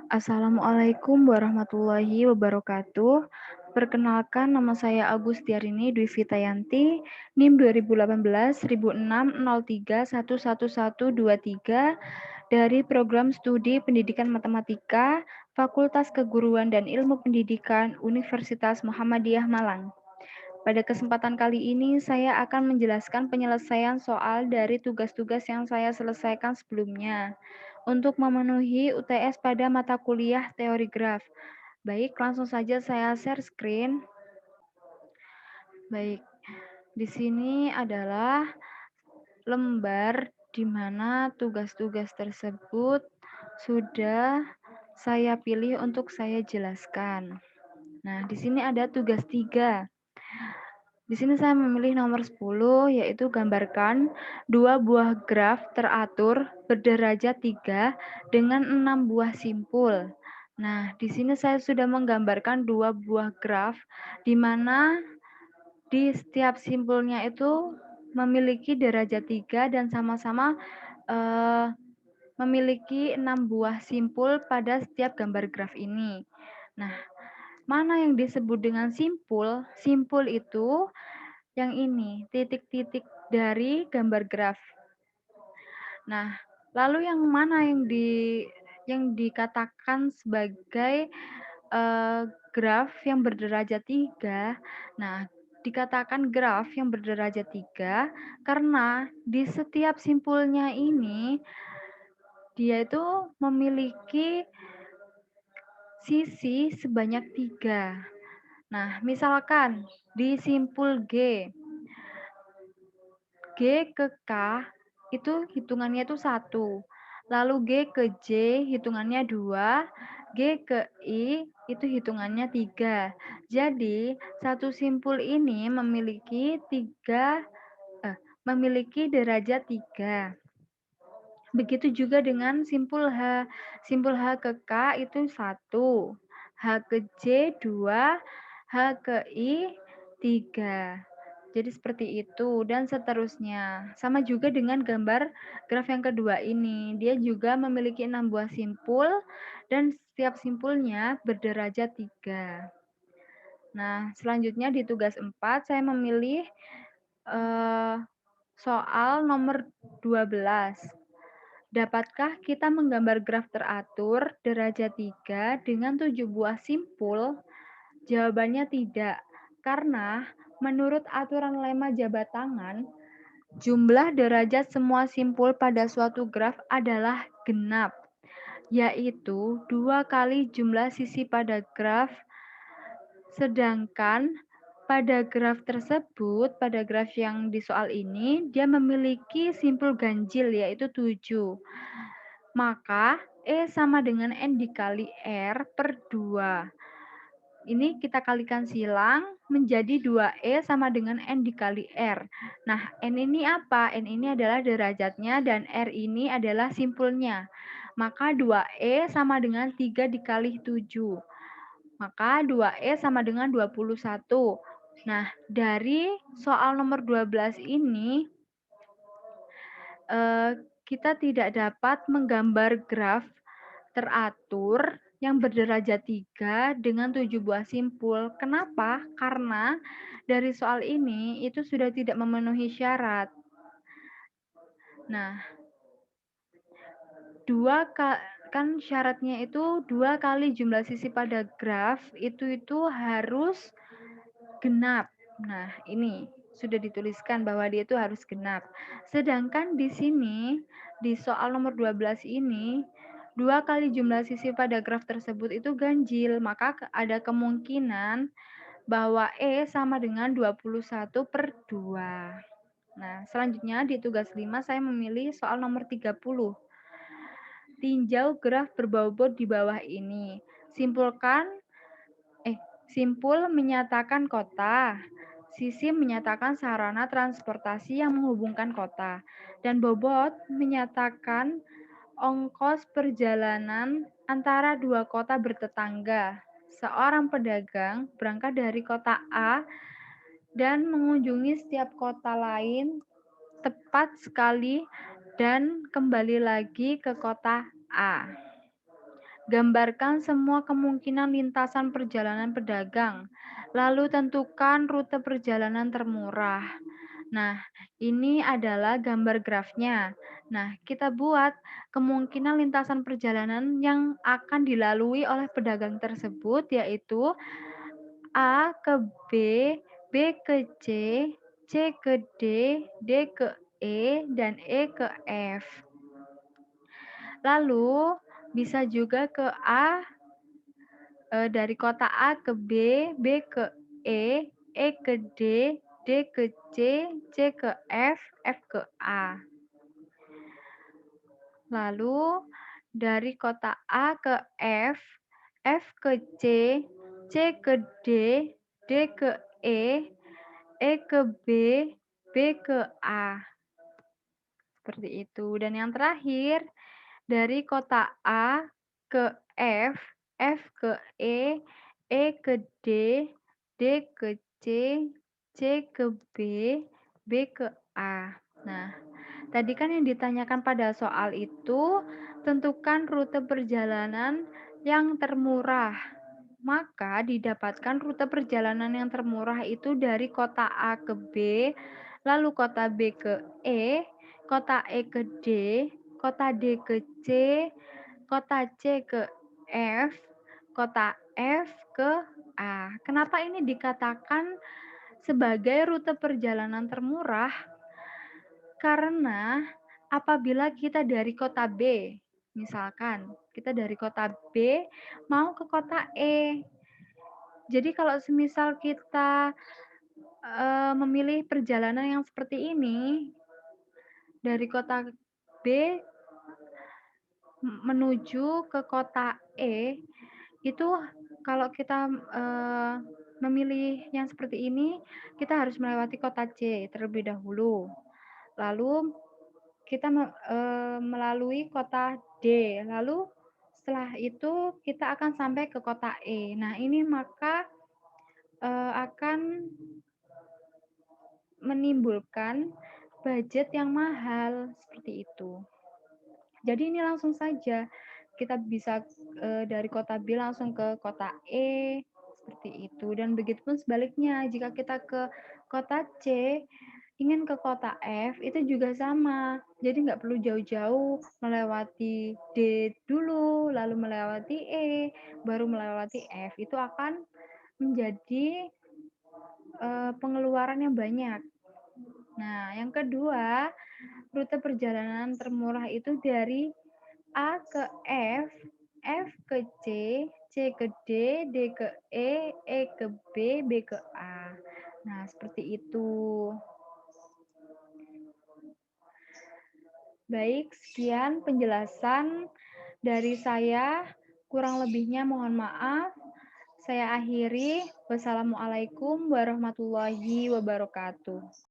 Assalamualaikum warahmatullahi wabarakatuh. Perkenalkan, nama saya Agustiarini Dwi Fitayanti, NIM 2018 dari Program Studi Pendidikan Matematika, Fakultas Keguruan dan Ilmu Pendidikan, Universitas Muhammadiyah Malang. Pada kesempatan kali ini, saya akan menjelaskan penyelesaian soal dari tugas-tugas yang saya selesaikan sebelumnya untuk memenuhi UTS pada mata kuliah teori graf. Baik, langsung saja saya share screen. Baik, di sini adalah lembar di mana tugas-tugas tersebut sudah saya pilih untuk saya jelaskan. Nah, di sini ada tugas 3. Di sini saya memilih nomor 10, yaitu gambarkan 2 buah graf teratur berderajat 3 dengan 6 buah simpul. Nah, di sini saya sudah menggambarkan 2 buah graf, di mana di setiap simpulnya itu memiliki derajat 3 dan sama-sama memiliki 6 buah simpul pada setiap gambar graf ini. Nah, mana yang disebut dengan simpul? Simpul itu yang ini, titik-titik dari gambar graf. Nah, lalu yang mana yang dikatakan sebagai graf yang berderajat 3? Nah, dikatakan graf yang berderajat 3 karena di setiap simpulnya ini dia itu memiliki sisi sebanyak 3. Nah, misalkan di simpul G ke K itu hitungannya itu 1. Lalu G ke J hitungannya 2. G ke I itu hitungannya 3. Jadi, satu simpul ini memiliki derajat 3. Begitu juga dengan simpul H. Simpul H ke K itu 1. H ke J 2. H ke I 3. Jadi seperti itu dan seterusnya. Sama juga dengan gambar graf yang kedua ini. Dia juga memiliki 6 buah simpul dan setiap simpulnya berderajat 3. Nah, selanjutnya di tugas 4 saya memilih soal nomor 12. Dapatkah kita menggambar graf teratur derajat 3 dengan 7 buah simpul? Jawabannya tidak, karena menurut aturan lemma jabat tangan, jumlah derajat semua simpul pada suatu graf adalah genap, yaitu 2 kali jumlah sisi pada graf, sedangkan pada graf tersebut, pada graf yang di soal ini, dia memiliki simpul ganjil yaitu 7. Maka E sama dengan N dikali R per 2. Ini kita kalikan silang menjadi 2E sama dengan N dikali R. Nah, N ini apa? N ini adalah derajatnya dan R ini adalah simpulnya. Maka 2E sama dengan 3 dikali 7. Maka 2E sama dengan 21. Nah, dari soal nomor 12 ini, kita tidak dapat menggambar graf teratur yang berderajat 3 dengan 7 buah simpul. Kenapa? Karena dari soal ini itu sudah tidak memenuhi syarat. Nah, kan syaratnya itu 2 kali jumlah sisi pada graf itu harus genap. Nah, ini sudah dituliskan bahwa dia itu harus genap. Sedangkan di sini, di soal nomor 12 ini, 2 kali jumlah sisi pada graf tersebut itu ganjil, maka ada kemungkinan bahwa E sama dengan 21 per 2. Nah, selanjutnya di tugas 5 saya memilih soal nomor 30. Tinjau graf berbobot di bawah ini. Simpul menyatakan kota, sisi menyatakan sarana transportasi yang menghubungkan kota, dan bobot menyatakan ongkos perjalanan antara dua kota bertetangga. Seorang pedagang berangkat dari kota A dan mengunjungi setiap kota lain tepat sekali dan kembali lagi ke kota A. Gambarkan semua kemungkinan lintasan perjalanan pedagang, lalu tentukan rute perjalanan termurah. Nah, ini adalah gambar grafnya. Nah, kita buat kemungkinan lintasan perjalanan yang akan dilalui oleh pedagang tersebut, yaitu A ke B, B ke C, C ke D, D ke E, dan E ke F. Lalu, bisa juga ke A, dari kota A ke B, B ke E ke D, D ke C, C ke F ke A. Lalu dari kota A ke F ke C, C ke D, D ke E ke B, B ke A. Seperti itu. Dan yang terakhir, dari kota A ke F ke E ke D, D ke C, C ke B, B ke A. Nah, tadi kan yang ditanyakan pada soal itu, tentukan rute perjalanan yang termurah. Maka didapatkan rute perjalanan yang termurah itu dari kota A ke B, lalu kota B ke kota E ke D, kota D ke C, kota C ke F, kota F ke A. Kenapa ini dikatakan sebagai rute perjalanan termurah? Karena apabila kita dari kota B, misalkan kita dari kota B mau ke kota E. Jadi kalau semisal kita memilih perjalanan yang seperti ini, dari kota B menuju ke kota E, itu kalau kita memilih yang seperti ini, kita harus melewati kota C terlebih dahulu. Lalu kita melalui kota D, lalu setelah itu kita akan sampai ke kota E. Nah, ini maka akan menimbulkan budget yang mahal, seperti itu. Jadi ini langsung saja kita bisa dari kota B langsung ke kota E, seperti itu. Dan begitu pun sebaliknya, jika kita ke kota C ingin ke kota F itu juga sama. Jadi nggak perlu jauh-jauh melewati D dulu, lalu melewati E, baru melewati F. Itu akan menjadi pengeluaran yang banyak. Nah, yang kedua, rute perjalanan termurah itu dari A ke F ke C, C ke D, D ke E ke B, B ke A. Nah, seperti itu. Baik, sekian penjelasan dari saya. Kurang lebihnya mohon maaf. Saya akhiri. Wassalamualaikum warahmatullahi wabarakatuh.